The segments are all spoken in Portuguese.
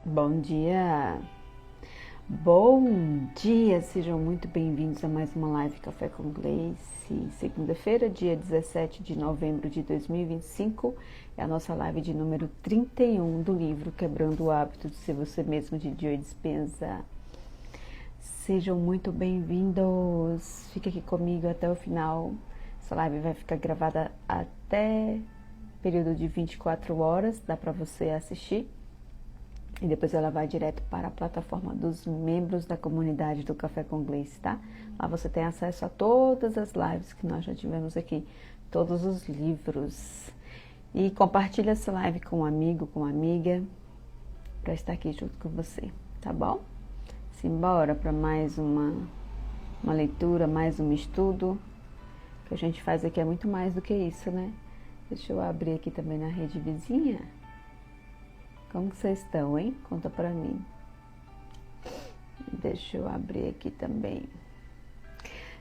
Bom dia! Bom dia! Sejam muito bem-vindos a mais uma live Café com Gleice. Segunda-feira, dia 17 de novembro de 2025, é a nossa live de número 31 do livro Quebrando o Hábito de Ser Você Mesmo, de Joe Dispenza. Sejam muito bem-vindos! Fica aqui comigo até o final. Essa live vai ficar gravada até período de 24 horas, dá para você assistir. E depois ela vai direto para a plataforma dos membros da comunidade do Café com Gleice, tá? Lá você tem acesso a todas as lives que nós já tivemos aqui, todos os livros. E compartilha essa live com um amigo, com uma amiga, para estar aqui junto com você, tá bom? Simbora para mais uma leitura, mais um estudo. O que a gente faz aqui é muito mais do que isso, né? Deixa eu abrir aqui também na rede vizinha. Como que vocês estão, hein? Conta pra mim. Deixa eu abrir aqui também.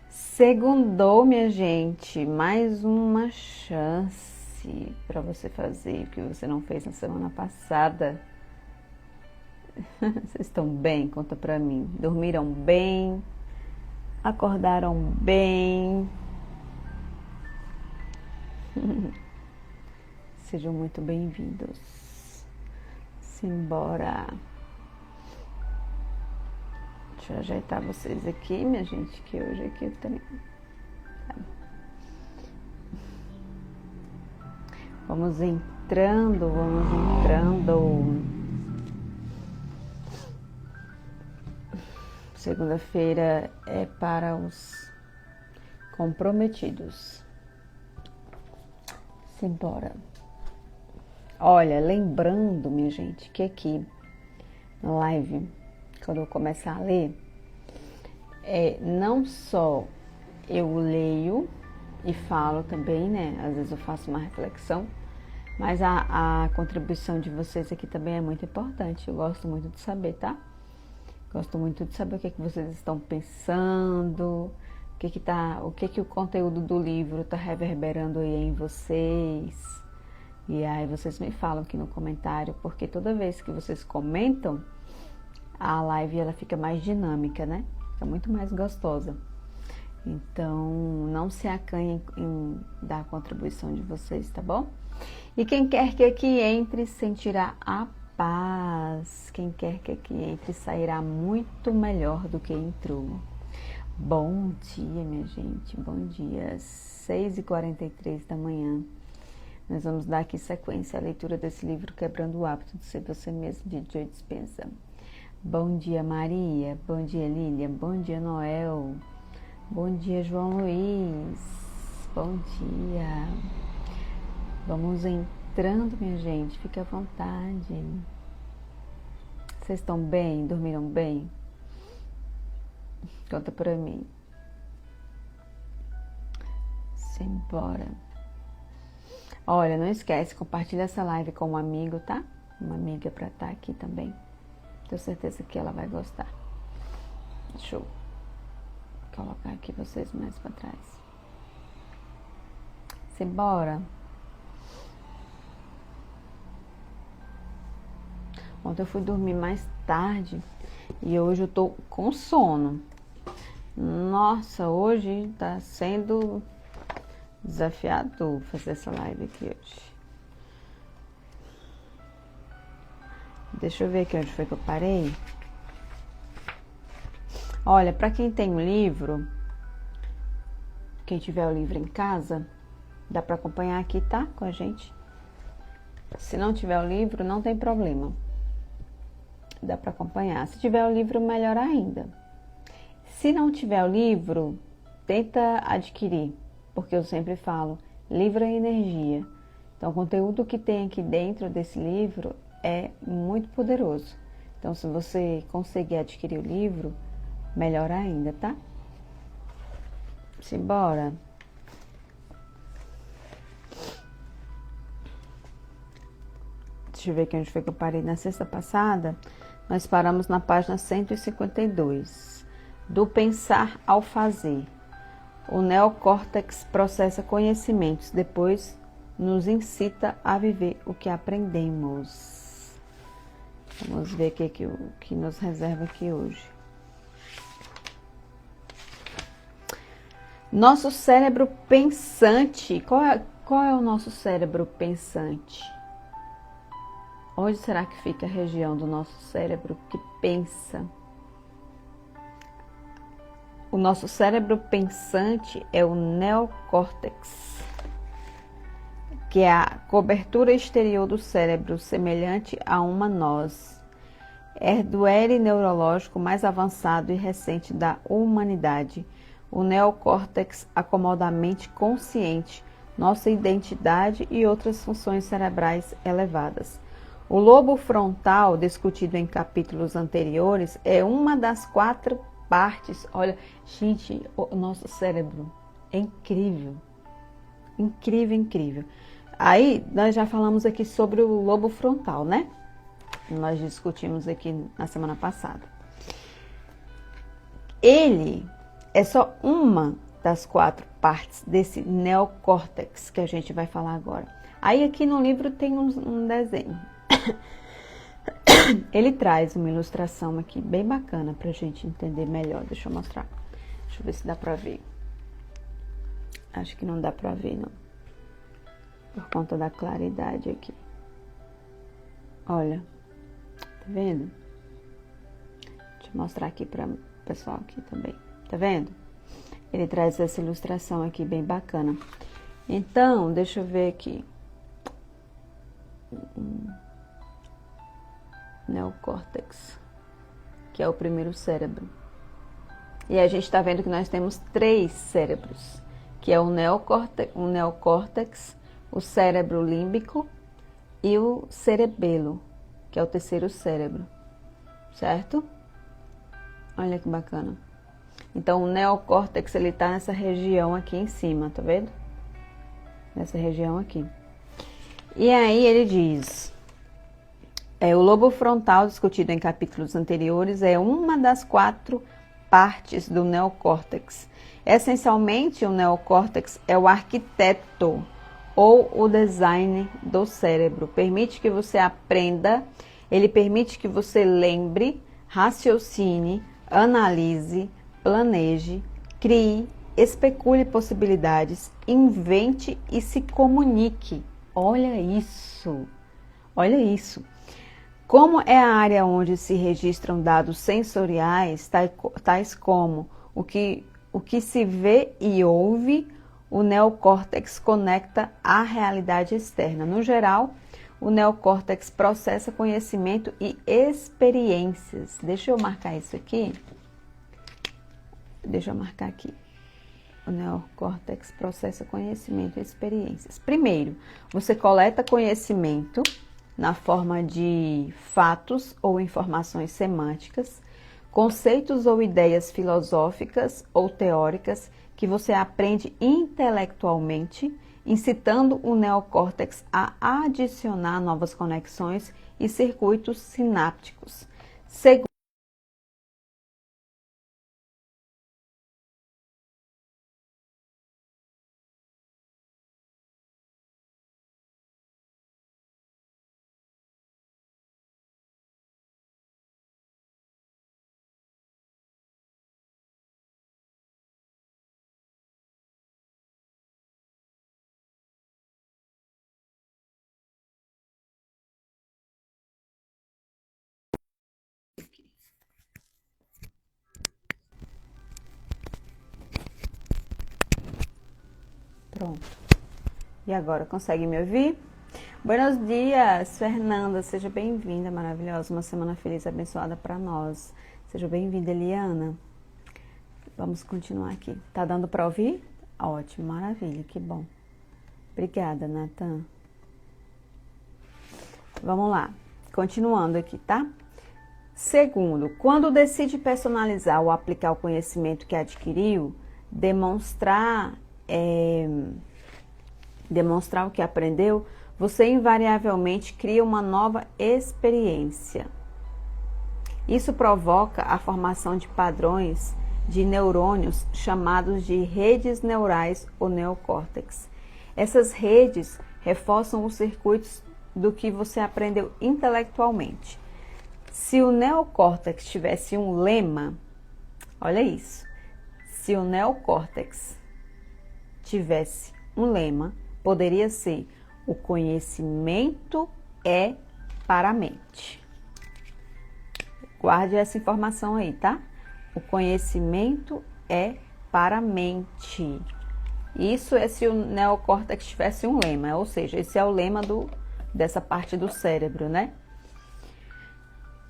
Segundou, minha gente. Mais uma chance para você fazer o que você não fez na semana passada. Vocês estão bem? Conta pra mim. Dormiram bem? Acordaram bem? Sejam muito bem-vindos. Simbora. Deixa eu ajeitar vocês aqui, minha gente, que hoje aqui eu tenho... Vamos entrando. Segunda-feira é para os comprometidos. Simbora. Olha, lembrando, minha gente, que aqui na live, quando eu começar a ler, não só eu leio e falo também, né? Às vezes eu faço uma reflexão, mas a contribuição de vocês aqui também é muito importante. Eu gosto muito de saber, tá? Gosto muito de saber o que vocês estão pensando, o que o conteúdo do livro está reverberando aí em vocês. E aí vocês me falam aqui no comentário, porque toda vez que vocês comentam, a live ela fica mais dinâmica, né? Fica muito mais gostosa. Então, não se acanhem em dar a contribuição de vocês, tá bom? E quem quer que aqui entre sentirá a paz. Quem quer que aqui entre sairá muito melhor do que entrou. Bom dia, minha gente. Bom dia. 6h43 da manhã. Nós vamos dar aqui sequência à leitura desse livro Quebrando o Hábito de Ser Você Mesmo, de Joe Dispenza. Bom dia, Maria. Bom dia, Lília. Bom dia, Noel. Bom dia, João Luiz. Bom dia. Vamos entrando, minha gente. Fique à vontade. Vocês estão bem? Dormiram bem? Conta pra mim. Simbora. Olha, não esquece, compartilha essa live com um amigo, tá? Uma amiga pra estar aqui também. Tenho certeza que ela vai gostar. Deixa eu colocar aqui vocês mais pra trás. Simbora. Ontem eu fui dormir mais tarde e hoje eu tô com sono. Nossa, hoje tá sendo desafiador fazer essa live aqui hoje. Deixa eu ver aqui onde foi que eu parei. Olha, para quem tem um livro, quem tiver o livro em casa, dá para acompanhar aqui, tá? Com a gente. Se não tiver o livro, não tem problema. Dá para acompanhar. Se tiver o livro, melhor ainda. Se não tiver o livro, tenta adquirir. Porque eu sempre falo, livro é energia. Então, o conteúdo que tem aqui dentro desse livro é muito poderoso. Então, se você conseguir adquirir o livro, melhor ainda, tá? Simbora. Deixa eu ver aqui onde foi que eu parei. Na sexta passada, nós paramos na página 152. Do pensar ao fazer. O neocórtex processa conhecimentos, depois nos incita a viver o que aprendemos. Vamos ver o que nos reserva aqui hoje. Nosso cérebro pensante. Qual é o nosso cérebro pensante? Onde será que fica a região do nosso cérebro que pensa? O nosso cérebro pensante é o neocórtex, que é a cobertura exterior do cérebro, semelhante a uma noz. Hardware neurológico mais avançado e recente da humanidade. O neocórtex acomodamente consciente, nossa identidade e outras funções cerebrais elevadas. O lobo frontal, discutido em capítulos anteriores, é uma das 4 partes. Olha, gente, o nosso cérebro é incrível. Incrível, incrível. Aí, nós já falamos aqui sobre o lobo frontal, né? Nós discutimos aqui na semana passada. Ele é só uma das 4 partes desse neocórtex que a gente vai falar agora. Aí aqui no livro tem um desenho. Ele traz uma ilustração aqui bem bacana pra gente entender melhor. Deixa eu mostrar. Deixa eu ver se dá pra ver. Acho que não dá pra ver, não. Por conta da claridade aqui. Olha. Tá vendo? Deixa eu mostrar aqui para o pessoal aqui também. Tá vendo? Ele traz essa ilustração aqui bem bacana. Então, deixa eu ver aqui. Neocórtex, que é o primeiro cérebro. E a gente está vendo que nós temos 3 cérebros, que é o neocórtex, o cérebro límbico e o cerebelo, que é o terceiro cérebro, certo? Olha que bacana. Então, o neocórtex, ele está nessa região aqui em cima, tá vendo? Nessa região aqui. E aí ele diz... o lobo frontal, discutido em capítulos anteriores, é uma das 4 partes do neocórtex. Essencialmente, o neocórtex é o arquiteto ou o design do cérebro. Permite que você aprenda, ele permite que você lembre, raciocine, analise, planeje, crie, especule possibilidades, invente e se comunique. Olha isso! Olha isso! Como é a área onde se registram dados sensoriais, tais como o que se vê e ouve, o neocórtex conecta à realidade externa. No geral, o neocórtex processa conhecimento e experiências. Deixa eu marcar isso aqui. Deixa eu marcar aqui. O neocórtex processa conhecimento e experiências. Primeiro, você coleta conhecimento na forma de fatos ou informações semânticas, conceitos ou ideias filosóficas ou teóricas que você aprende intelectualmente, incitando o neocórtex a adicionar novas conexões e circuitos sinápticos. Pronto. E agora, consegue me ouvir? Buenos dias, Fernanda, seja bem-vinda, maravilhosa, uma semana feliz e abençoada para nós. Seja bem-vinda, Eliana. Vamos continuar aqui. Tá dando para ouvir? Ótimo, maravilha, que bom. Obrigada, Natan. Vamos lá, continuando aqui, tá? Segundo, quando decide personalizar ou aplicar o conhecimento que adquiriu, demonstrar o que aprendeu, você invariavelmente cria uma nova experiência. Isso provoca a formação de padrões de neurônios chamados de redes neurais ou neocórtex. Essas redes reforçam os circuitos do que você aprendeu intelectualmente. Se o neocórtex tivesse um lema, olha isso, se o neocórtex tivesse um lema, poderia ser: o conhecimento é para a mente. Guarde essa informação aí, tá? O conhecimento é para a mente. Isso é se o neocórtex tivesse um lema, ou seja, esse é o lema dessa parte do cérebro, né?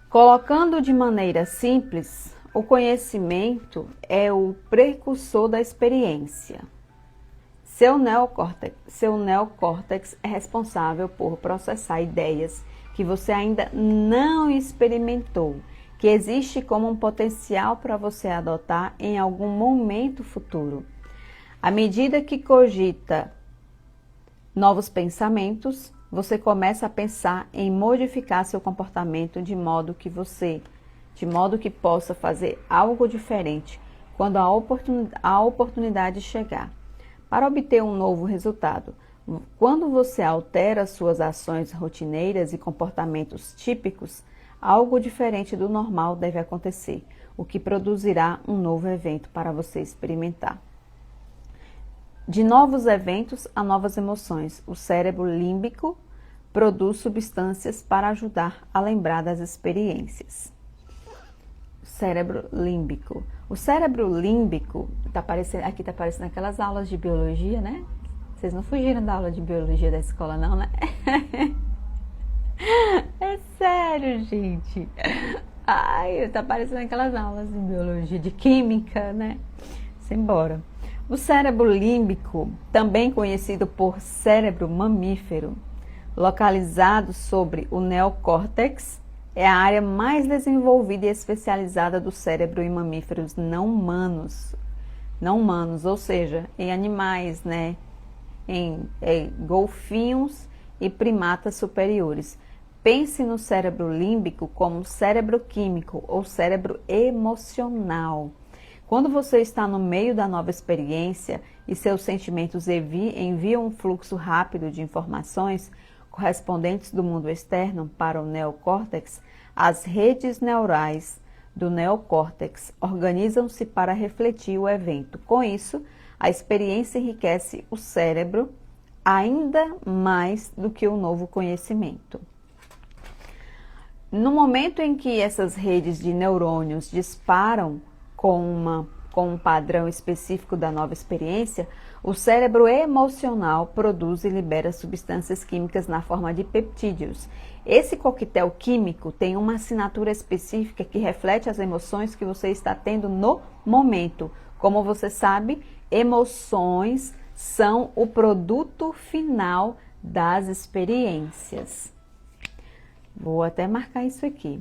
Colocando de maneira simples, o conhecimento é o precursor da experiência. Seu neocórtex é responsável por processar ideias que você ainda não experimentou, que existe como um potencial para você adotar em algum momento futuro. À medida que cogita novos pensamentos, você começa a pensar em modificar seu comportamento de modo que possa fazer algo diferente quando a oportunidade chegar. Para obter um novo resultado, quando você altera suas ações rotineiras e comportamentos típicos, algo diferente do normal deve acontecer, o que produzirá um novo evento para você experimentar. De novos eventos a novas emoções, o cérebro límbico produz substâncias para ajudar a lembrar das experiências. Cérebro límbico. O cérebro límbico, aqui está aparecendo aquelas aulas de biologia, né? Vocês não fugiram da aula de biologia da escola, não, né? É sério, gente. Ai, tá aparecendo aquelas aulas de biologia, de química, né? Simbora. O cérebro límbico, também conhecido por cérebro mamífero, localizado sobre o neocórtex, é a área mais desenvolvida e especializada do cérebro em mamíferos não humanos, ou seja, em animais, né? Em golfinhos e primatas superiores. Pense no cérebro límbico como cérebro químico ou cérebro emocional. Quando você está no meio da nova experiência e seus sentimentos enviam um fluxo rápido de informações correspondentes do mundo externo para o neocórtex, as redes neurais do neocórtex organizam-se para refletir o evento. Com isso, a experiência enriquece o cérebro ainda mais do que o novo conhecimento. No momento em que essas redes de neurônios disparam com um padrão específico da nova experiência, o cérebro emocional produz e libera substâncias químicas na forma de peptídeos. Esse coquetel químico tem uma assinatura específica que reflete as emoções que você está tendo no momento. Como você sabe, emoções são o produto final das experiências. Vou até marcar isso aqui.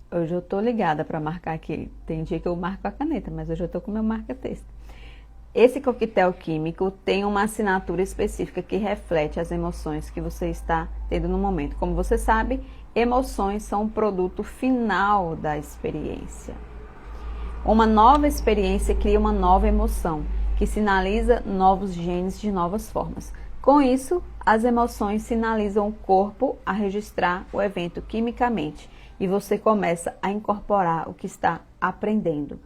Hoje eu tô ligada para marcar aqui. Tem dia que eu marco a caneta, mas hoje eu tô com meu marca-texto. Esse coquetel químico tem uma assinatura específica que reflete as emoções que você está tendo no momento. Como você sabe, emoções são o produto final da experiência. Uma nova experiência cria uma nova emoção, que sinaliza novos genes de novas formas. Com isso, as emoções sinalizam o corpo a registrar o evento quimicamente e você começa a incorporar o que está aprendendo.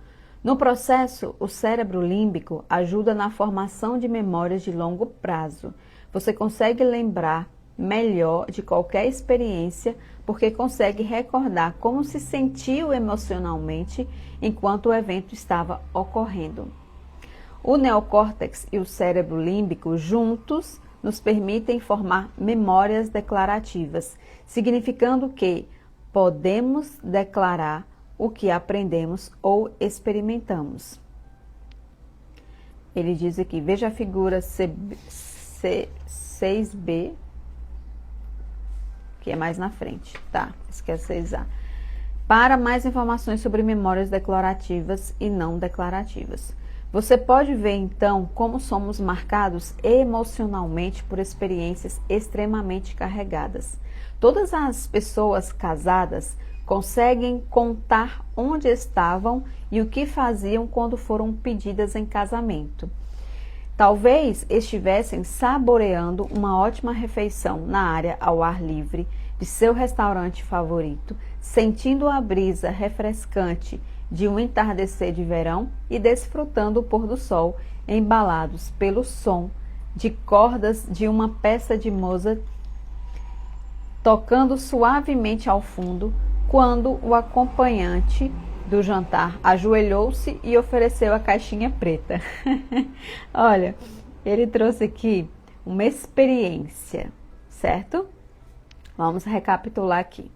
No processo, o cérebro límbico ajuda na formação de memórias de longo prazo. Você consegue lembrar melhor de qualquer experiência porque consegue recordar como se sentiu emocionalmente enquanto o evento estava ocorrendo. O neocórtex e o cérebro límbico juntos nos permitem formar memórias declarativas, significando que podemos declarar o que aprendemos ou experimentamos. Ele diz aqui, veja a figura 6b, que é mais na frente, tá? Esquece 6a. Para mais informações sobre memórias declarativas e não declarativas. Você pode ver então como somos marcados emocionalmente por experiências extremamente carregadas. Todas as pessoas casadas conseguem contar onde estavam e o que faziam quando foram pedidas em casamento. Talvez estivessem saboreando uma ótima refeição na área ao ar livre, de seu restaurante favorito, sentindo a brisa refrescante de um entardecer de verão e desfrutando o pôr do sol, embalados pelo som de cordas de uma peça de Mozart tocando suavemente ao fundo, quando o acompanhante do jantar ajoelhou-se e ofereceu a caixinha preta. Olha, ele trouxe aqui uma experiência, certo? Vamos recapitular aqui.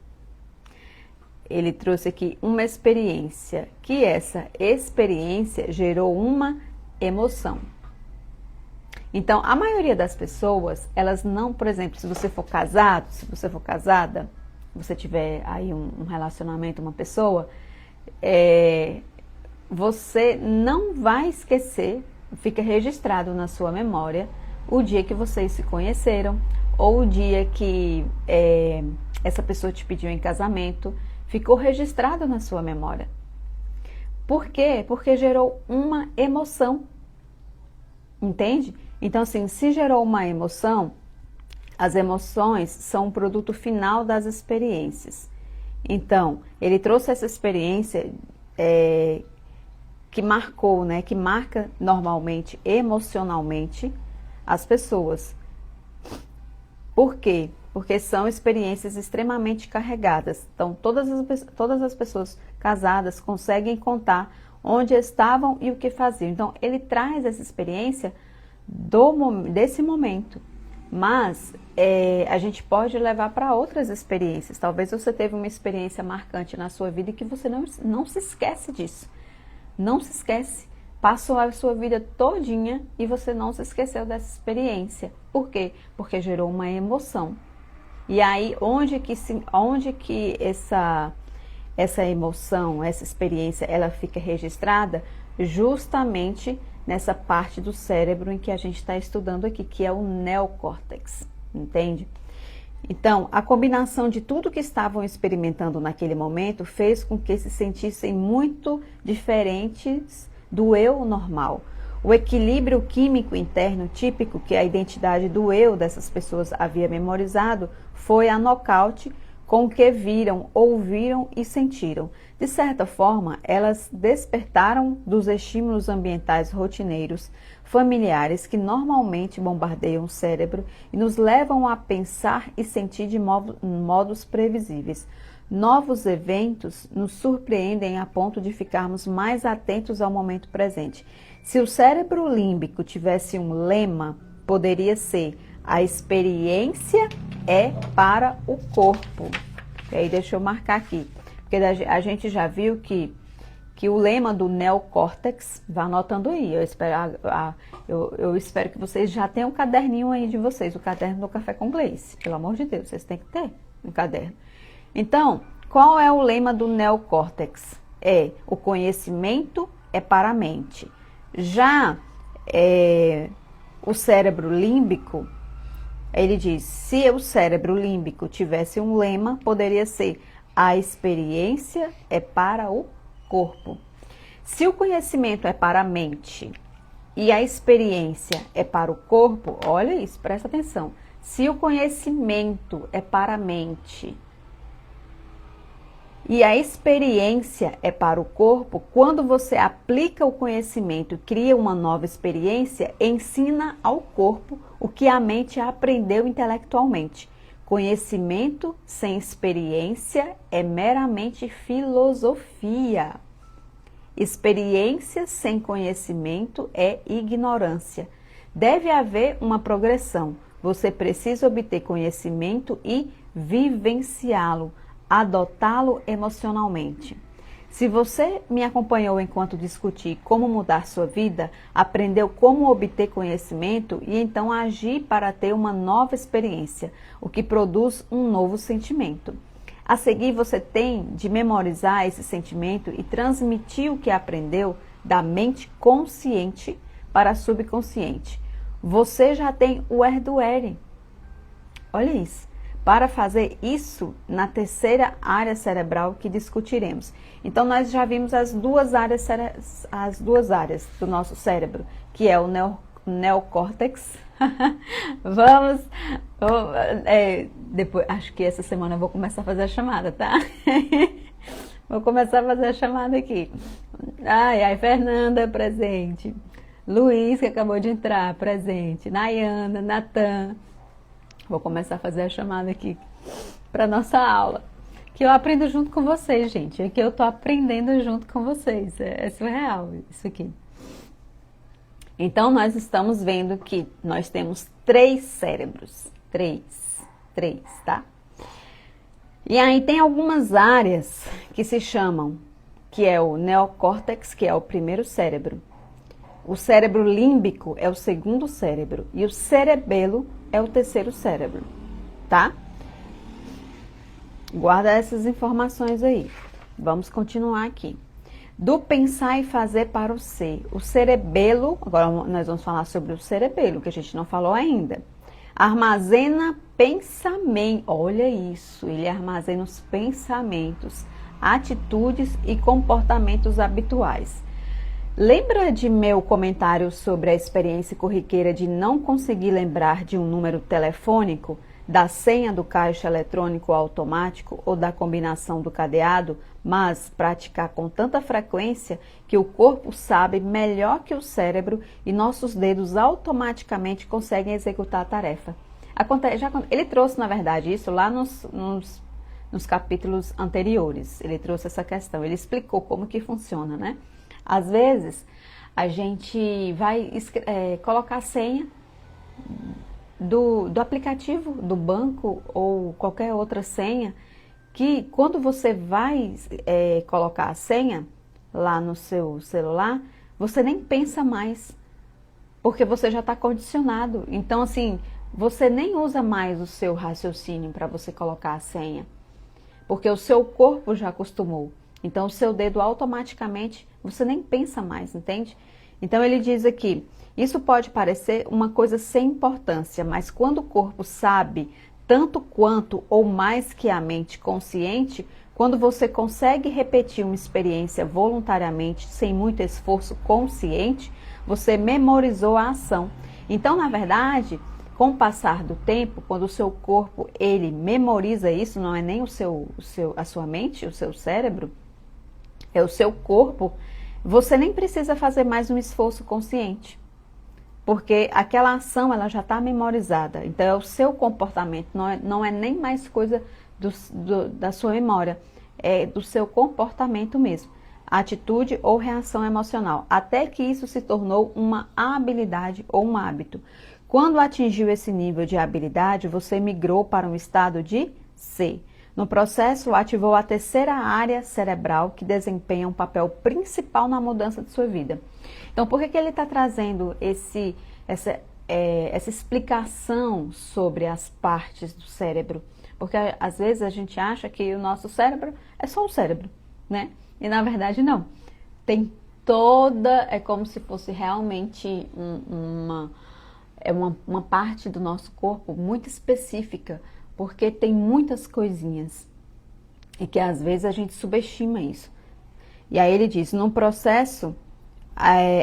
Ele trouxe aqui uma experiência, que essa experiência gerou uma emoção. Então, a maioria das pessoas, elas não, por exemplo, se você for casado, se você for casada, você tiver aí um relacionamento, uma pessoa, você não vai esquecer, fica registrado na sua memória, o dia que vocês se conheceram, ou o dia que essa pessoa te pediu em casamento, ficou registrado na sua memória. Por quê? Porque gerou uma emoção, entende? Então, assim, se gerou uma emoção, as emoções são o produto final das experiências. Então, ele trouxe essa experiência que marcou, né? Que marca normalmente, emocionalmente, as pessoas. Por quê? Porque são experiências extremamente carregadas. Então, todas as pessoas casadas conseguem contar onde estavam e o que faziam. Então, ele traz essa experiência desse momento. Mas a gente pode levar para outras experiências. Talvez você teve uma experiência marcante na sua vida e que você não se esquece disso. Não se esquece. Passou a sua vida todinha e você não se esqueceu dessa experiência. Por quê? Porque gerou uma emoção. E aí, onde que essa emoção, essa experiência, ela fica registrada? Justamente nessa parte do cérebro em que a gente está estudando aqui, que é o neocórtex, entende? Então, a combinação de tudo que estavam experimentando naquele momento fez com que se sentissem muito diferentes do eu normal. O equilíbrio químico interno típico que a identidade do eu dessas pessoas havia memorizado foi a nocaute com o que viram, ouviram e sentiram. De certa forma, elas despertaram dos estímulos ambientais rotineiros, familiares, que normalmente bombardeiam o cérebro e nos levam a pensar e sentir de modos previsíveis. Novos eventos nos surpreendem a ponto de ficarmos mais atentos ao momento presente. Se o cérebro límbico tivesse um lema, poderia ser: a experiência é para o corpo. E aí deixa eu marcar aqui, porque a gente já viu que o lema do neocórtex, vá anotando aí, eu espero que vocês já tenham um caderninho aí de vocês, o caderno do Café com Gleice, pelo amor de Deus, vocês têm que ter um caderno. Então, qual é o lema do neocórtex? O conhecimento é para a mente. Já o cérebro límbico, ele diz, se o cérebro límbico tivesse um lema, poderia ser: a experiência é para o corpo. Se o conhecimento é para a mente e a experiência é para o corpo, olha isso, presta atenção. Se o conhecimento é para a mente e a experiência é para o corpo, quando você aplica o conhecimento e cria uma nova experiência, ensina ao corpo o que a mente aprendeu intelectualmente. Conhecimento sem experiência é meramente filosofia. Experiência sem conhecimento é ignorância. Deve haver uma progressão. Você precisa obter conhecimento e vivenciá-lo, adotá-lo emocionalmente. Se você me acompanhou enquanto discuti como mudar sua vida, aprendeu como obter conhecimento e então agir para ter uma nova experiência, o que produz um novo sentimento. A seguir, você tem de memorizar esse sentimento e transmitir o que aprendeu da mente consciente para a subconsciente. Você já tem o Erdogan. Olha isso. Para fazer isso na terceira área cerebral que discutiremos. Então, nós já vimos as duas áreas do nosso cérebro, que é o neocórtex. Depois, acho que essa semana eu vou começar a fazer a chamada, tá? Vou começar a fazer a chamada aqui. Ai, Fernanda, presente. Luiz, que acabou de entrar, presente. Nayana, Natan. Vou começar a fazer a chamada aqui para nossa aula. Que eu aprendo junto com vocês, gente. É que eu tô aprendendo junto com vocês. É surreal isso aqui. Então, nós estamos vendo que nós temos 3 cérebros. 3, tá? E aí tem algumas áreas que se chamam, que é o neocórtex, que é o primeiro cérebro. O cérebro límbico é o segundo cérebro. E o cerebelo é o terceiro cérebro, tá? Guarda essas informações aí. Vamos continuar aqui. Do pensar e fazer para o ser. O cerebelo, agora nós vamos falar sobre o cerebelo, que a gente não falou ainda. Armazena pensamento. Olha isso, ele armazena os pensamentos, atitudes e comportamentos habituais. Lembra de meu comentário sobre a experiência corriqueira de não conseguir lembrar de um número telefônico, da senha do caixa eletrônico automático ou da combinação do cadeado, mas praticar com tanta frequência que o corpo sabe melhor que o cérebro e nossos dedos automaticamente conseguem executar a tarefa. Ele trouxe, na verdade, isso lá nos capítulos anteriores. Ele trouxe essa questão, ele explicou como que funciona, né? Às vezes, a gente vai colocar a senha do aplicativo, do banco ou qualquer outra senha, que quando você vai colocar a senha lá no seu celular, você nem pensa mais, porque você já está condicionado. Então, assim, você nem usa mais o seu raciocínio para você colocar a senha, porque o seu corpo já acostumou. Então, o seu dedo automaticamente, você nem pensa mais, entende? Então, ele diz aqui, isso pode parecer uma coisa sem importância, mas quando o corpo sabe tanto quanto ou mais que a mente consciente, quando você consegue repetir uma experiência voluntariamente, sem muito esforço consciente, você memorizou a ação. Então, na verdade, com o passar do tempo, quando o seu corpo ele memoriza isso, não é nem a sua mente, o seu cérebro, é o seu corpo, você nem precisa fazer mais um esforço consciente. Porque aquela ação ela já está memorizada. Então, é o seu comportamento, não é nem mais coisa da sua memória, é do seu comportamento mesmo. Atitude ou reação emocional, até que isso se tornou uma habilidade ou um hábito. Quando atingiu esse nível de habilidade, você migrou para um estado de ser. No processo, ativou a terceira área cerebral que desempenha um papel principal na mudança de sua vida. Então, por que ele está trazendo essa explicação sobre as partes do cérebro? Porque às vezes a gente acha que o nosso cérebro é só o cérebro, né? E na verdade não. Tem é como se fosse realmente uma parte do nosso corpo muito específica, porque tem muitas coisinhas e que às vezes a gente subestima isso. E aí ele diz, num processo,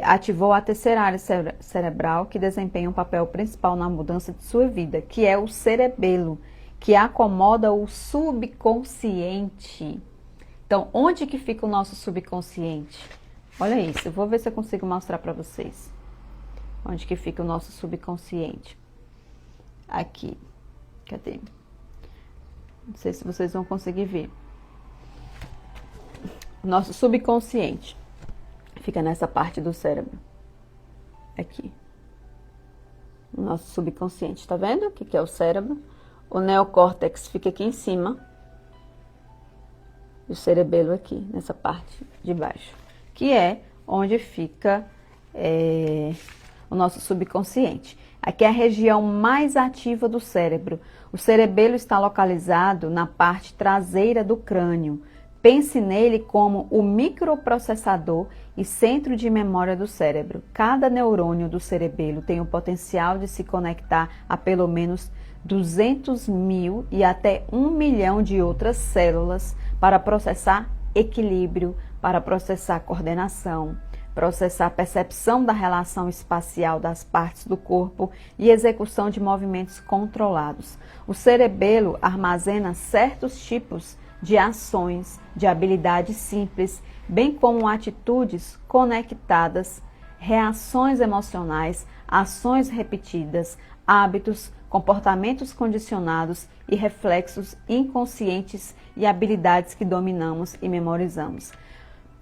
ativou a terceira área cerebral que desempenha um papel principal na mudança de sua vida, que é o cerebelo, que acomoda o subconsciente. Então, onde que fica o nosso subconsciente? Olha isso, eu vou ver se eu consigo mostrar para vocês. Onde que fica o nosso subconsciente? Aqui. Cadê? Não sei se vocês vão conseguir ver. O nosso subconsciente fica nessa parte do cérebro. Aqui. O nosso subconsciente, tá vendo? O que é o cérebro? O neocórtex fica aqui em cima. E o cerebelo aqui, nessa parte de baixo. Que é onde fica o nosso subconsciente. Aqui é a região mais ativa do cérebro. O cerebelo está localizado na parte traseira do crânio. Pense nele como o microprocessador e centro de memória do cérebro. Cada neurônio do cerebelo tem o potencial de se conectar a pelo menos 200 mil e até 1 milhão de outras células para processar equilíbrio, para processar coordenação, processar a percepção da relação espacial das partes do corpo e execução de movimentos controlados. O cerebelo armazena certos tipos de ações, de habilidades simples, bem como atitudes conectadas, reações emocionais, ações repetidas, hábitos, comportamentos condicionados e reflexos inconscientes e habilidades que dominamos e memorizamos.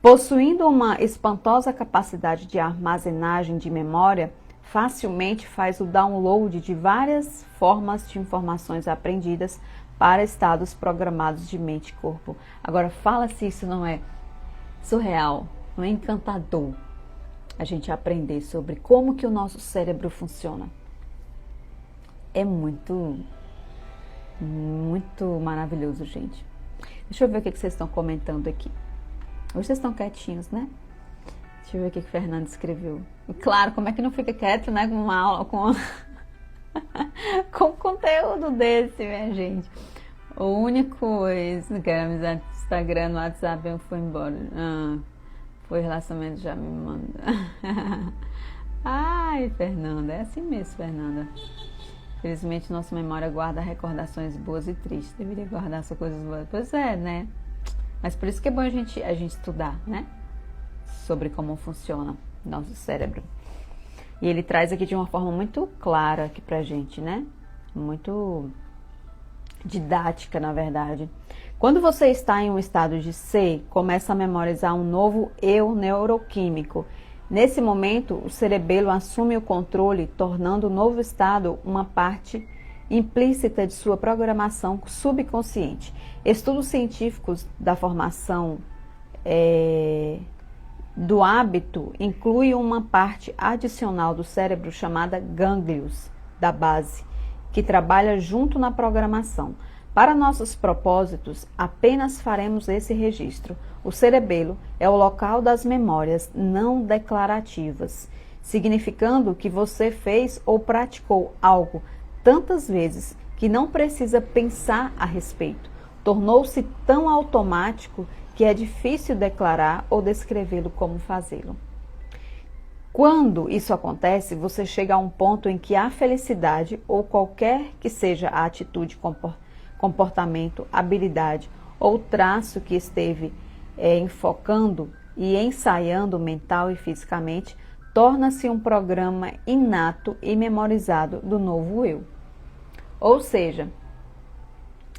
Possuindo uma espantosa capacidade de armazenagem de memória, facilmente faz o download de várias formas de informações aprendidas para estados programados de mente e corpo. Agora, fala se isso não é surreal, não é encantador a gente aprender sobre como que o nosso cérebro funciona. É muito maravilhoso, gente. Deixa eu ver o que vocês estão comentando aqui. Hoje vocês estão quietinhos, né? Deixa eu ver o que o Fernando escreveu. E claro, como é que não fica quieto, né? Com uma aula, com conteúdo desse, minha gente. O único que era amizade no Instagram, no WhatsApp, eu fui embora. Foi relacionamento, já me manda. Ai, Fernanda, é assim mesmo, Fernanda. Felizmente, nossa memória guarda recordações boas e tristes. Deveria guardar só coisas boas. Pois é, né? Mas por isso que é bom a gente estudar, né? Sobre como funciona nosso cérebro. E ele traz aqui de uma forma muito clara aqui pra gente, né? Muito didática, na verdade. Quando você está em um estado de C, começa a memorizar um novo eu neuroquímico. Nesse momento, o cerebelo assume o controle, tornando o novo estado uma parte implícita de sua programação subconsciente. Estudos científicos da formação do hábito incluem uma parte adicional do cérebro chamada gânglios da base, que trabalha junto na programação. Para nossos propósitos, apenas faremos esse registro. O cerebelo é o local das memórias não declarativas, significando que você fez ou praticou algo tantas vezes que não precisa pensar a respeito. Tornou-se tão automático que é difícil declarar ou descrevê-lo como fazê-lo. Quando isso acontece, você chega a um ponto em que a felicidade, ou qualquer que seja a atitude, comportamento, habilidade ou traço que esteve enfocando e ensaiando mental e fisicamente, torna-se um programa inato e memorizado do novo eu. Ou seja,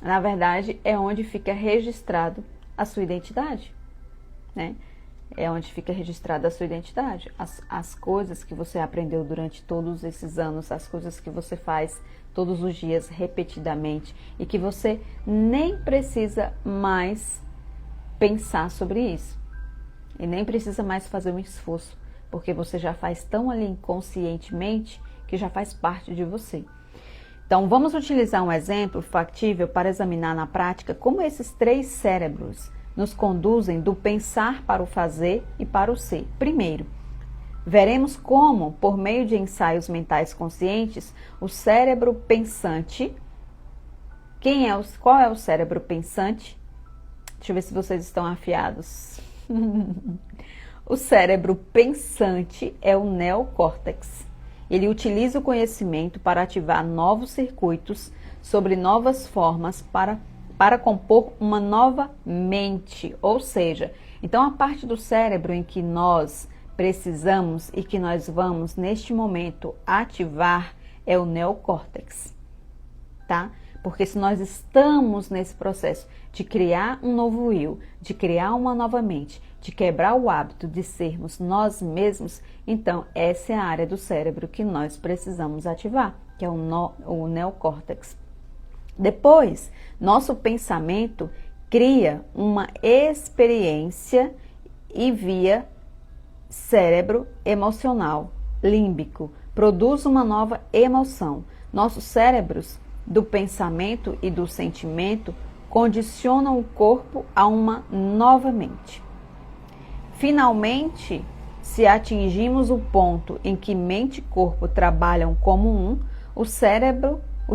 na verdade, é onde fica registrado a sua identidade, né? É onde fica registrada a sua identidade. As coisas que você aprendeu durante todos esses anos, as coisas que você faz todos os dias, repetidamente, e que você nem precisa mais pensar sobre isso. E nem precisa mais fazer um esforço, porque você já faz tão ali inconscientemente que já faz parte de você. Então, vamos utilizar um exemplo factível para examinar na prática como esses três cérebros nos conduzem do pensar para o fazer e para o ser. Primeiro, veremos como, por meio de ensaios mentais conscientes, o cérebro pensante... Qual é o cérebro pensante? Deixa eu ver se vocês estão afiados. O cérebro pensante é o neocórtex. Ele utiliza o conhecimento para ativar novos circuitos sobre novas formas para compor uma nova mente. Ou seja, então a parte do cérebro em que nós precisamos e que nós vamos neste momento ativar é o neocórtex, tá? Porque se nós estamos nesse processo de criar um novo eu, de criar uma nova mente, de quebrar o hábito de sermos nós mesmos, então essa é a área do cérebro que nós precisamos ativar, que é o neocórtex. Depois, nosso pensamento cria uma experiência e via cérebro emocional, límbico, produz uma nova emoção. Nossos cérebros do pensamento e do sentimento condicionam o corpo a uma nova mente. Finalmente, se atingimos o ponto em que mente e corpo trabalham como um, o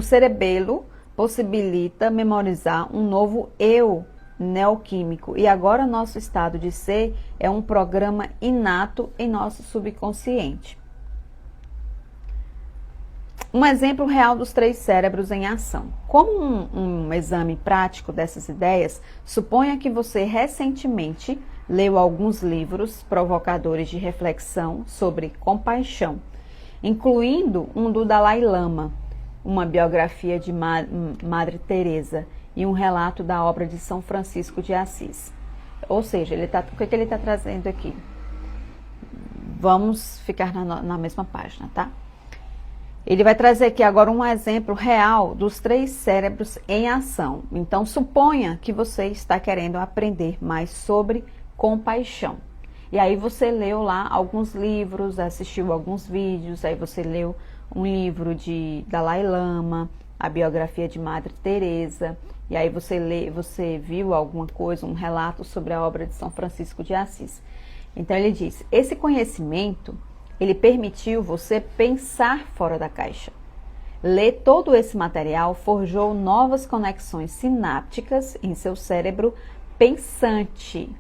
cerebelo possibilita memorizar um novo eu neoquímico. E agora nosso estado de ser é um programa inato em nosso subconsciente. Um exemplo real dos 3 cérebros em ação. Como um exame prático dessas ideias, suponha que você recentemente leu alguns livros provocadores de reflexão sobre compaixão, incluindo um do Dalai Lama, uma biografia de Madre Teresa e um relato da obra de São Francisco de Assis. Ou seja, o que ele está trazendo aqui? Vamos ficar na mesma página, tá? Ele vai trazer aqui agora um exemplo real dos 3 cérebros em ação. Então, suponha que você está querendo aprender mais sobre compaixão. E aí você leu lá alguns livros, assistiu alguns vídeos, aí você leu um livro de Dalai Lama, a biografia de Madre Teresa, e aí você viu alguma coisa, um relato sobre a obra de São Francisco de Assis. Então ele diz, esse conhecimento ele permitiu você pensar fora da caixa. Ler todo esse material forjou novas conexões sinápticas em seu cérebro pensante,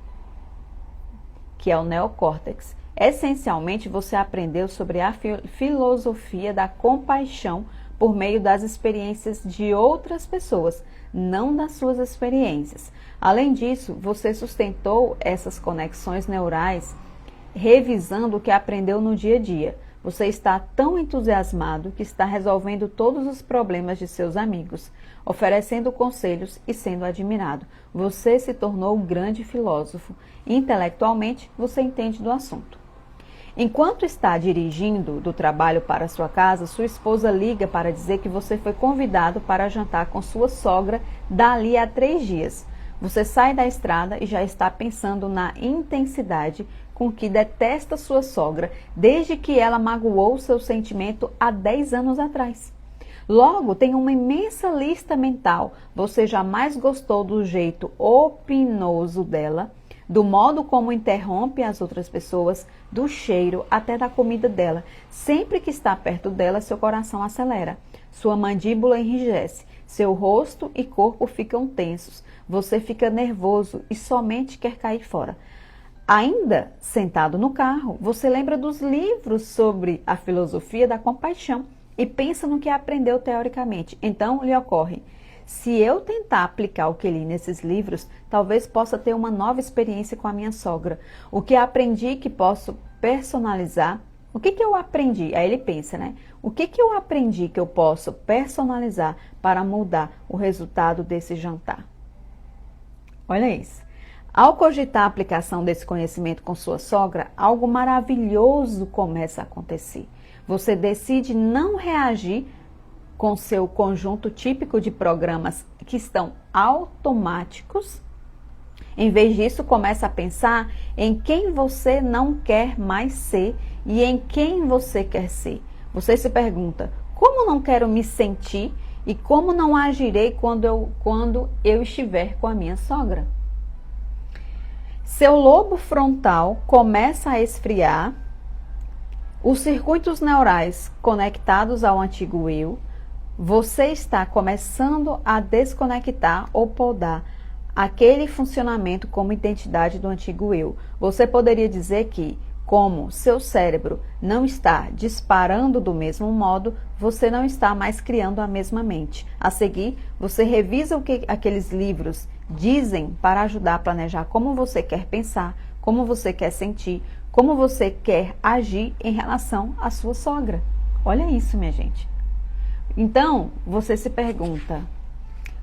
que é o neocórtex. Essencialmente, você aprendeu sobre a filosofia da compaixão por meio das experiências de outras pessoas, não das suas experiências. Além disso, você sustentou essas conexões neurais revisando o que aprendeu no dia a dia. Você está tão entusiasmado que está resolvendo todos os problemas de seus amigos, oferecendo conselhos e sendo admirado. Você se tornou um grande filósofo. Intelectualmente, você entende do assunto. Enquanto está dirigindo do trabalho para sua casa, sua esposa liga para dizer que você foi convidado para jantar com sua sogra dali a 3 dias. Você sai da estrada e já está pensando na intensidade com que detesta sua sogra desde que ela magoou seu sentimento há 10 anos atrás. Logo, tem uma imensa lista mental. Você jamais gostou do jeito opinoso dela, do modo como interrompe as outras pessoas, do cheiro até da comida dela. Sempre que está perto dela, seu coração acelera. Sua mandíbula enrijece. Seu rosto e corpo ficam tensos. Você fica nervoso e somente quer cair fora. Ainda sentado no carro, você lembra dos livros sobre a filosofia da compaixão e pensa no que aprendeu teoricamente. Então lhe ocorre, se eu tentar aplicar o que li nesses livros, talvez possa ter uma nova experiência com a minha sogra. O que aprendi que posso personalizar? O que eu aprendi? Aí ele pensa, né? O que eu aprendi que eu posso personalizar para mudar o resultado desse jantar? Olha isso. Ao cogitar a aplicação desse conhecimento com sua sogra, algo maravilhoso começa a acontecer. Você decide não reagir com seu conjunto típico de programas que estão automáticos. Em vez disso, começa a pensar em quem você não quer mais ser e em quem você quer ser. Você se pergunta, como não quero me sentir e como não agirei quando eu estiver com a minha sogra? Seu lobo frontal começa a esfriar, os circuitos neurais conectados ao antigo eu, você está começando a desconectar ou podar aquele funcionamento como identidade do antigo eu. Você poderia dizer que, como seu cérebro não está disparando do mesmo modo, você não está mais criando a mesma mente. A seguir, você revisa o que aqueles livros dizem para ajudar a planejar como você quer pensar, como você quer sentir, como você quer agir em relação à sua sogra. Olha isso, minha gente. Então, você se pergunta,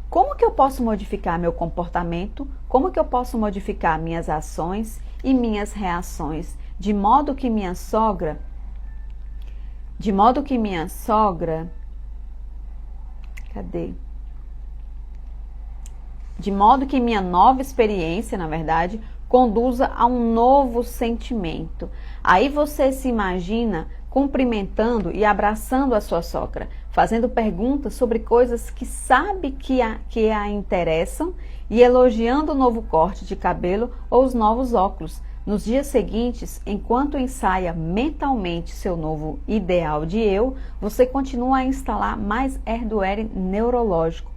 como que eu posso modificar meu comportamento? Como que eu posso modificar minhas ações e minhas reações? De modo que minha sogra, de modo que minha nova experiência, na verdade, conduza a um novo sentimento. Aí você se imagina cumprimentando e abraçando a sua sogra, fazendo perguntas sobre coisas que sabe que a interessam e elogiando o novo corte de cabelo ou os novos óculos. Nos dias seguintes, enquanto ensaia mentalmente seu novo ideal de eu, você continua a instalar mais hardware neurológico,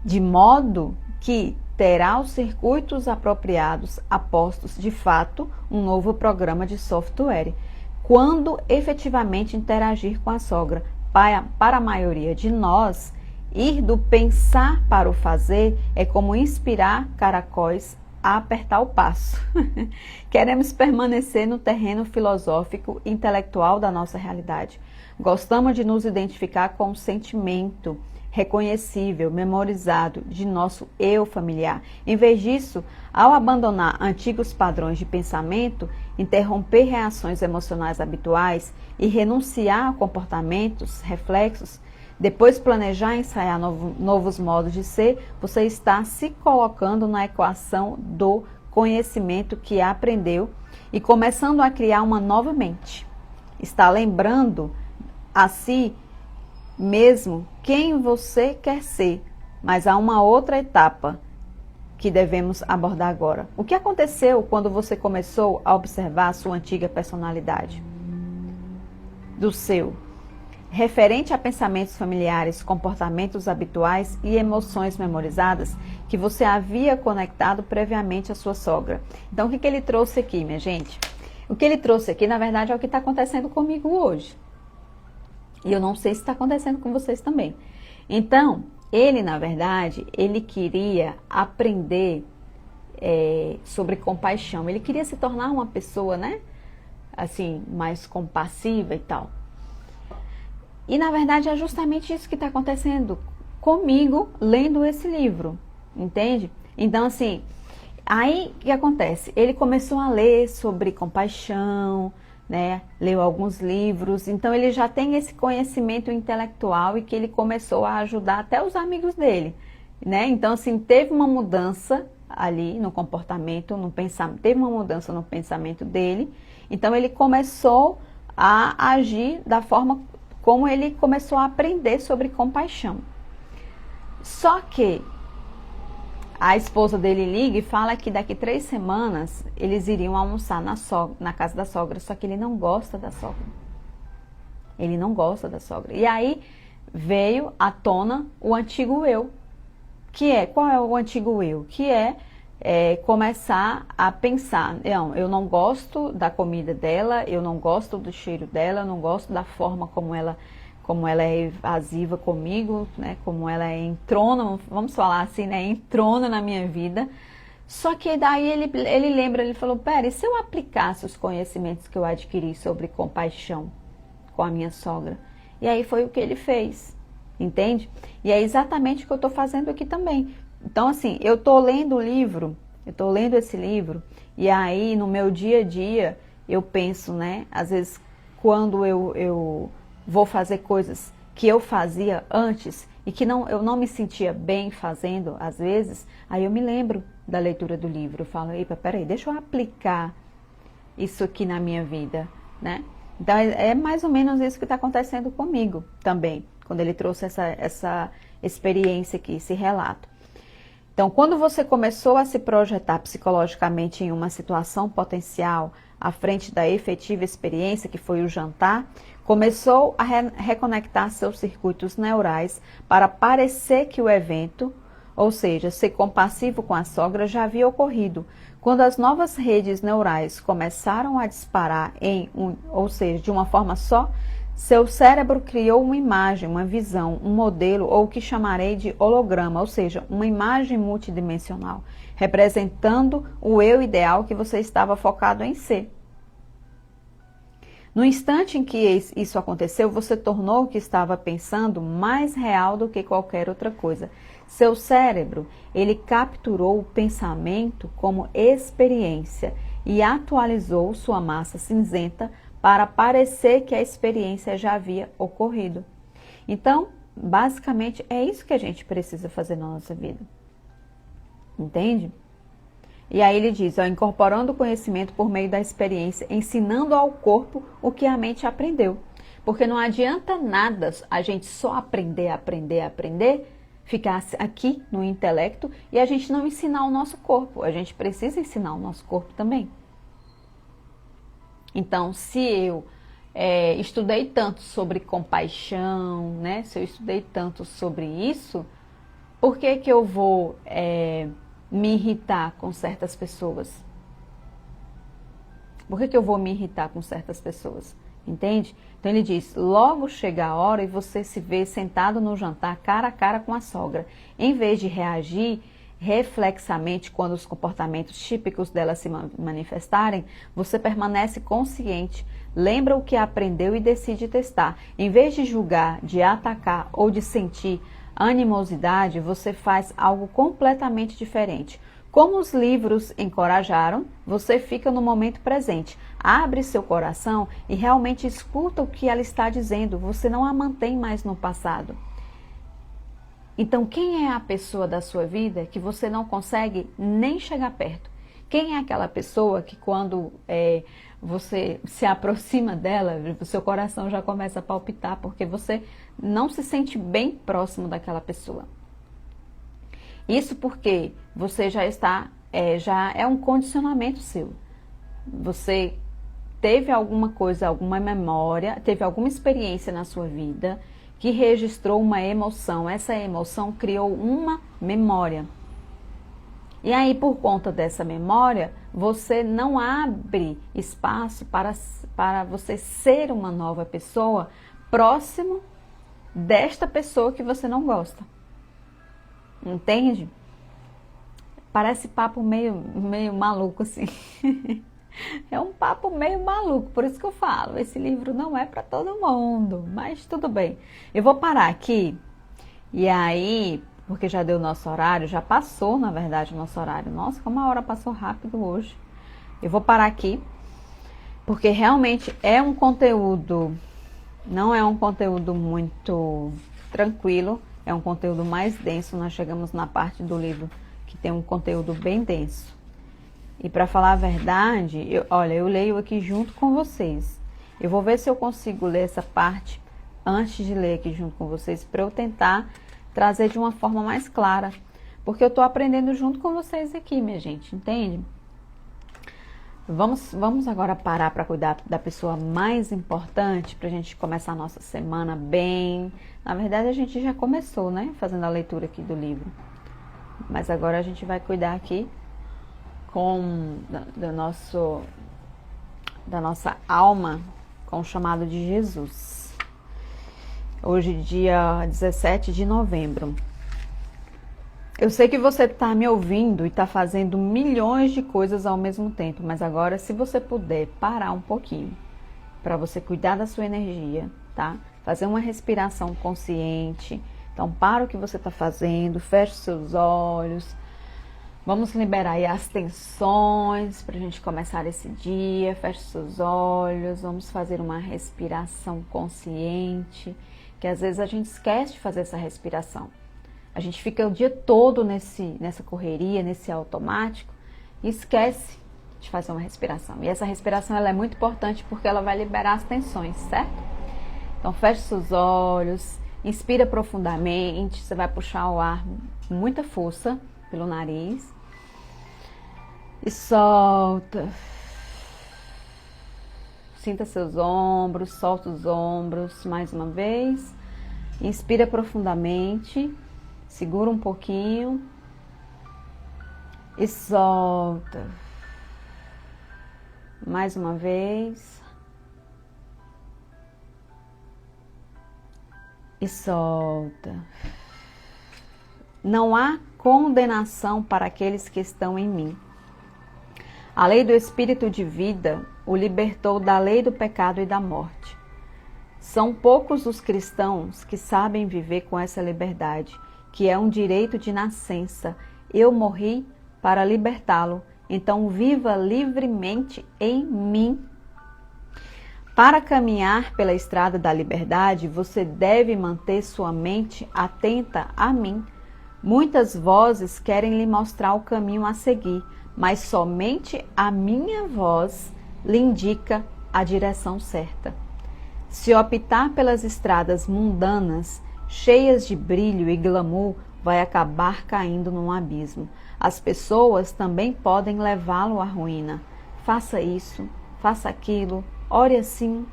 de modo que terá os circuitos apropriados apostos, de fato, um novo programa de software. Quando efetivamente interagir com a sogra, para a maioria de nós, ir do pensar para o fazer é como inspirar caracóis a apertar o passo. Queremos permanecer no terreno filosófico e intelectual da nossa realidade. Gostamos de nos identificar com o sentimento reconhecível, memorizado de nosso eu familiar. Em vez disso, ao abandonar antigos padrões de pensamento, interromper reações emocionais habituais e renunciar a comportamentos, reflexos, depois planejar e ensaiar novos modos de ser, você está se colocando na equação do conhecimento que aprendeu e começando a criar uma nova mente. Está lembrando a si mesmo quem você quer ser, mas há uma outra etapa que devemos abordar agora. O que aconteceu quando você começou a observar a sua antiga personalidade? Do seu, referente a pensamentos familiares, comportamentos habituais e emoções memorizadas que você havia conectado previamente à sua sogra. Então, o que ele trouxe aqui, minha gente? O que ele trouxe aqui, na verdade, é o que está acontecendo comigo hoje. E eu não sei se está acontecendo com vocês também. Então, ele, na verdade, ele queria aprender sobre compaixão. Ele queria se tornar uma pessoa, né? Assim, mais compassiva e tal. E, na verdade, é justamente isso que está acontecendo comigo lendo esse livro. Entende? Então, assim, aí o que acontece? Ele começou a ler sobre compaixão, né? Leu alguns livros, então ele já tem esse conhecimento intelectual e que ele começou a ajudar até os amigos dele, né? Então, assim, teve uma mudança ali no comportamento, no pensamento, teve uma mudança no pensamento dele, então ele começou a agir da forma como ele começou a aprender sobre compaixão. Só que a esposa dele liga e fala que daqui 3 semanas eles iriam almoçar na casa da sogra, só que ele não gosta da sogra. Ele não gosta da sogra. E aí veio à tona o antigo eu. Qual é o antigo eu? Que é começar a pensar, eu não gosto da comida dela, eu não gosto do cheiro dela, eu não gosto da forma como ela é evasiva comigo, né? Como ela entrona, vamos falar assim, né? Entrona na minha vida. Só que daí ele lembra, ele falou, pera, e se eu aplicasse os conhecimentos que eu adquiri sobre compaixão com a minha sogra? E aí foi o que ele fez, entende? E é exatamente o que eu estou fazendo aqui também. Então, assim, eu estou lendo o livro, eu estou lendo esse livro, e aí no meu dia a dia eu penso, né? Às vezes quando eu vou fazer coisas que eu fazia antes e que eu não me sentia bem fazendo, às vezes, aí eu me lembro da leitura do livro. Eu falo, epa, peraí, deixa eu aplicar isso aqui na minha vida, né? Então, é mais ou menos isso que está acontecendo comigo também, quando ele trouxe essa experiência aqui, esse relato. Então, quando você começou a se projetar psicologicamente em uma situação potencial à frente da efetiva experiência, que foi o jantar, começou a reconectar seus circuitos neurais para parecer que o evento, ou seja, ser compassivo com a sogra, já havia ocorrido. Quando as novas redes neurais começaram a disparar ou seja, de uma forma só, seu cérebro criou uma imagem, uma visão, um modelo, ou o que chamarei de holograma, ou seja, uma imagem multidimensional, representando o eu ideal que você estava focado em ser. No instante em que isso aconteceu, você tornou o que estava pensando mais real do que qualquer outra coisa. Seu cérebro, ele capturou o pensamento como experiência e atualizou sua massa cinzenta para parecer que a experiência já havia ocorrido. Então, basicamente, é isso que a gente precisa fazer na nossa vida. Entende? E aí ele diz, incorporando o conhecimento por meio da experiência, ensinando ao corpo o que a mente aprendeu. Porque não adianta nada a gente só aprender, ficar aqui no intelecto e a gente não ensinar o nosso corpo. A gente precisa ensinar o nosso corpo também. Então, se eu estudei tanto sobre compaixão, né? Se eu estudei tanto sobre isso, por que que eu vou me irritar com certas pessoas? Por que eu vou me irritar com certas pessoas? Entende? Então ele diz, logo chega a hora e você se vê sentado no jantar cara a cara com a sogra. Em vez de reagir reflexamente quando os comportamentos típicos dela se manifestarem, você permanece consciente, lembra o que aprendeu e decide testar. Em vez de julgar, de atacar ou de sentir animosidade, você faz algo completamente diferente. Como os livros encorajaram, você fica no momento presente, abre seu coração e realmente escuta o que ela está dizendo, você não a mantém mais no passado. Então, quem é a pessoa da sua vida que você não consegue nem chegar perto? Quem é aquela pessoa que quando você se aproxima dela, o seu coração já começa a palpitar, porque você não se sente bem próximo daquela pessoa? Isso porque você já está, já é um condicionamento seu. Você teve alguma coisa, alguma memória, teve alguma experiência na sua vida que registrou uma emoção. Essa emoção criou uma memória. E aí, por conta dessa memória, você não abre espaço para você ser uma nova pessoa próximo desta pessoa que você não gosta. Entende? Parece papo meio maluco assim. É um papo meio maluco, por isso que eu falo, esse livro não é para todo mundo, mas tudo bem. Eu vou parar aqui, e aí, porque já deu o nosso horário, já passou, na verdade, o nosso horário. Nossa, como a hora passou rápido hoje. Eu vou parar aqui, porque realmente é um conteúdo, não é um conteúdo muito tranquilo, é um conteúdo mais denso. Nós chegamos na parte do livro que tem um conteúdo bem denso. E para falar a verdade, eu leio aqui junto com vocês. Eu vou ver se eu consigo ler essa parte antes de ler aqui junto com vocês, para eu tentar trazer de uma forma mais clara. Porque eu estou aprendendo junto com vocês aqui, minha gente, entende? Vamos agora parar para cuidar da pessoa mais importante, para a gente começar a nossa semana bem. Na verdade, a gente já começou, né? Fazendo a leitura aqui do livro. Mas agora a gente vai cuidar aqui da nossa alma, com o chamado de Jesus. Hoje, dia 17 de novembro. Eu sei que você está me ouvindo e está fazendo milhões de coisas ao mesmo tempo, mas agora, se você puder parar um pouquinho, para você cuidar da sua energia, tá? Fazer uma respiração consciente. Então, para o que você está fazendo, feche seus olhos. Vamos liberar aí as tensões para a gente começar esse dia. Feche seus olhos, vamos fazer uma respiração consciente, que às vezes a gente esquece de fazer essa respiração. A gente fica o dia todo nessa correria, nesse automático, e esquece de fazer uma respiração. E essa respiração ela é muito importante porque ela vai liberar as tensões, certo? Então feche seus olhos, inspira profundamente, você vai puxar o ar com muita força pelo nariz. E solta. Sinta seus ombros, solta os ombros mais uma vez. Inspira profundamente, segura um pouquinho e solta. Mais uma vez. E solta. Não há condenação para aqueles que estão em mim. A lei do Espírito de vida o libertou da lei do pecado e da morte. São poucos os cristãos que sabem viver com essa liberdade, que é um direito de nascença. Eu morri para libertá-lo, então viva livremente em mim. Para caminhar pela estrada da liberdade, você deve manter sua mente atenta a mim. Muitas vozes querem lhe mostrar o caminho a seguir, mas somente a minha voz lhe indica a direção certa. Se optar pelas estradas mundanas, cheias de brilho e glamour, vai acabar caindo num abismo. As pessoas também podem levá-lo à ruína. Faça isso, faça aquilo, ore assim,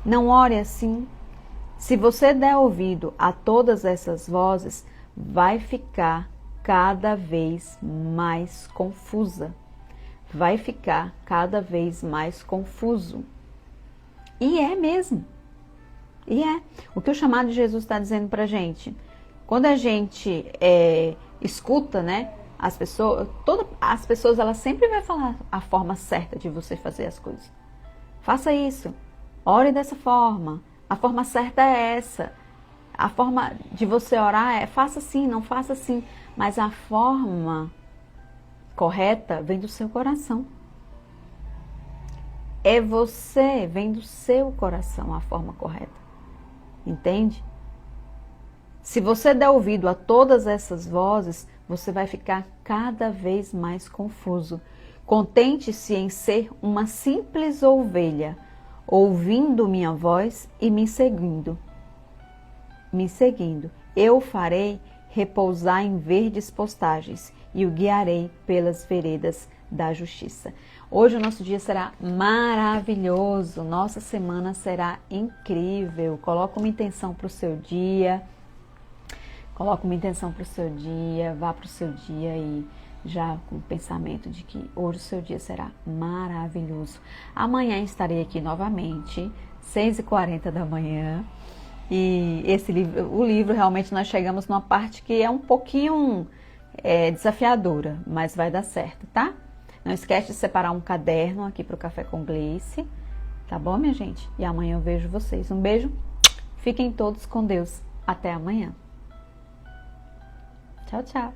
não ore assim. Se você der ouvido a todas essas vozes, vai ficar cada vez mais confusa. Vai ficar cada vez mais confuso. E é mesmo. E é. O que o chamado de Jesus está dizendo pra gente? Quando a gente escuta, né? As pessoas, elas sempre vão falar a forma certa de você fazer as coisas. Faça isso. Ore dessa forma. A forma certa é essa. A forma de você orar é faça assim, não faça assim. Mas a forma correta vem do seu coração. É você, vem do seu coração a forma correta. Entende? Se você der ouvido a todas essas vozes, você vai ficar cada vez mais confuso. Contente-se em ser uma simples ovelha, ouvindo minha voz e me seguindo. Me seguindo. Eu o farei repousar em verdes postagens e o guiarei pelas veredas da justiça. Hoje o nosso dia será maravilhoso, nossa semana será incrível. Coloca uma intenção para o seu dia. Coloca uma intenção para o seu dia, vá para o seu dia e já com o pensamento de que hoje o seu dia será maravilhoso. Amanhã estarei aqui novamente, 6h40 da manhã. E o livro realmente nós chegamos numa parte que é um pouquinho desafiadora, mas vai dar certo, tá? Não esquece de separar um caderno aqui para o Café com Gleice, tá bom, minha gente? E amanhã eu vejo vocês. Um beijo, fiquem todos com Deus. Até amanhã. Tchau, tchau.